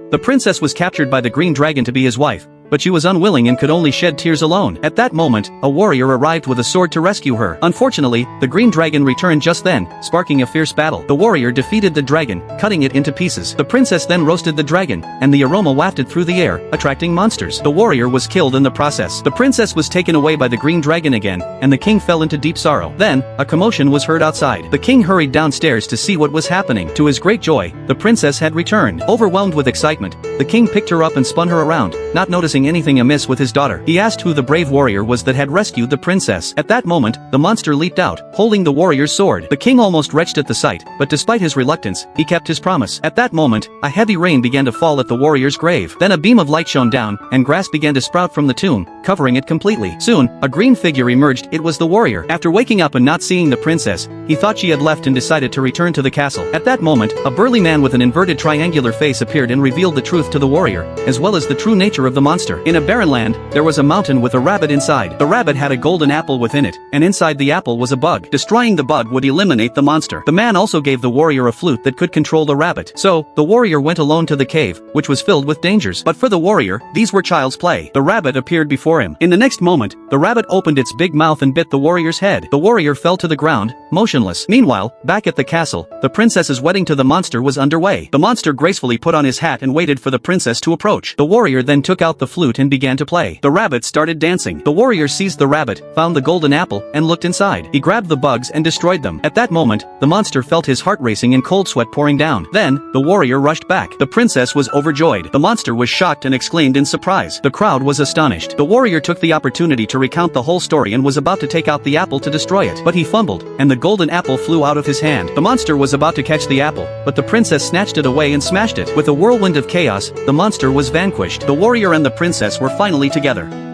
The princess was captured by the green dragon to be his wife, but she was unwilling and could only shed tears alone. At that moment, a warrior arrived with a sword to rescue her. Unfortunately, the green dragon returned just then, sparking a fierce battle. The warrior defeated the dragon, cutting it into pieces. The princess then roasted the dragon, and the aroma wafted through the air, attracting monsters. The warrior was killed in the process. The princess was taken away by the green dragon again, and the king fell into deep sorrow. Then, a commotion was heard outside. The king hurried downstairs to see what was happening. To his great joy, the princess had returned. Overwhelmed with excitement, the king picked her up and spun her around, not noticing anything amiss with his daughter. He asked who the brave warrior was that had rescued the princess. At that moment, the monster leaped out, holding the warrior's sword. The king almost retched at the sight, but despite his reluctance, he kept his promise. At that moment, a heavy rain began to fall at the warrior's grave. Then a beam of light shone down, and grass began to sprout from the tomb, covering it completely. Soon, a green figure emerged. It was the warrior. After waking up and not seeing the princess, he thought she had left and decided to return to the castle. At that moment, a burly man with an inverted triangular face appeared and revealed the truth to the warrior, as well as the true nature of the monster. In a barren land, there was a mountain with a rabbit inside. The rabbit had a golden apple within it, and inside the apple was a bug. Destroying the bug would eliminate the monster. The man also gave the warrior a flute that could control the rabbit. So, the warrior went alone to the cave, which was filled with dangers. But for the warrior, these were child's play. The rabbit appeared before him. In the next moment, the rabbit opened its big mouth and bit the warrior's head. The warrior fell to the ground, motionless. Meanwhile, back at the castle, the princess's wedding to the monster was underway. The monster gracefully put on his hat and waited for the princess to approach. The warrior then took out the flute and began to play. The rabbit started dancing. The warrior seized the rabbit, found the golden apple, and looked inside. He grabbed the bugs and destroyed them. At that moment, the monster felt his heart racing and cold sweat pouring down. Then, the warrior rushed back. The princess was overjoyed. The monster was shocked and exclaimed in surprise. The crowd was astonished. The warrior took the opportunity to recount the whole story and was about to take out the apple to destroy it. But he fumbled, and the golden apple flew out of his hand. The monster was about to catch the apple, but the princess snatched it away and smashed it. With a whirlwind of chaos, the monster was vanquished. The warrior and the princess were finally together.